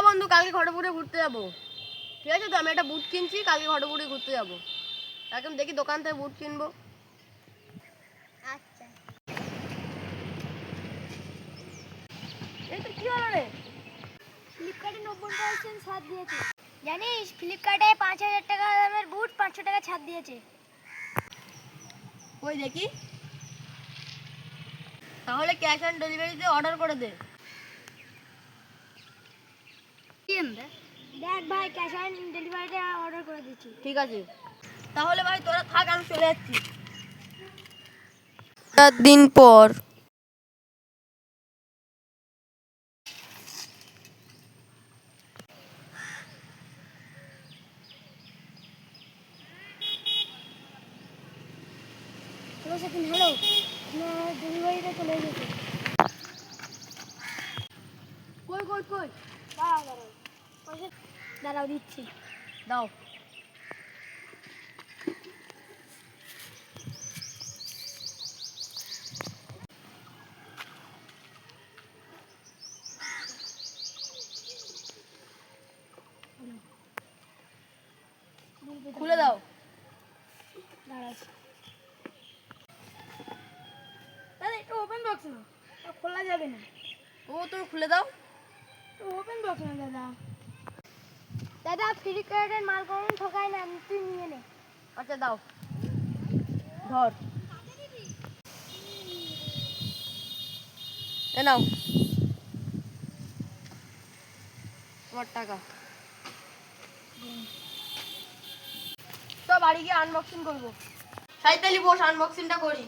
বন্ধু, কালকে ঘটপুরে ঘুরতে যাবো। ঠিক আছে তো, আমি একটা বুট কিনছি, কালকে ঘটপুরে ঘুরতে যাবো। এখন দেখি দোকান থেকে বুট কিনবো। আচ্ছা। এই তো কি হলো রে? ফ্লিপকার্টে 90% ছাড় দিয়েছে। জানিস ফ্লিপকার্টে 5000 টাকা দামের বুট 500 টাকা ছাড় দিয়েছে। ওই দেখি, তাহলে ক্যাশ অন ডেলিভারিতে অর্ডার করে দে। দেখ ভাই, ক্যাশ অন ডেলিভারিতে অর্ডার করে দিচ্ছি। ঠিক আছে, তাহলে ভাই তোরা থাক, আমি চলে যাচ্ছি। 4 দিন পর। হ্যালো সেকেন্ড, হ্যালো, আপনার ডেলিভারিটা চলে গেছে। কই কই কই? দাঁড়াও দিচ্ছি। দাও। খুলে দাও। দাঁড়াচ্ছি। দাদা একটু ওপেন বক্স না, খোলা যাবে না। ও তুমি খুলে দাও। ওপেন বক্স না দাদা। দাদা ফ্লিপকার্টের মাল কখন ঠকায় না, তুই নিয়ে নে। আচ্ছা দাও, ধর। এ নাও তোমার টাকা। তো বাড়ি গিয়ে আনবক্সিং করবো। সাইতালি বস, আনবক্সিংটা করি।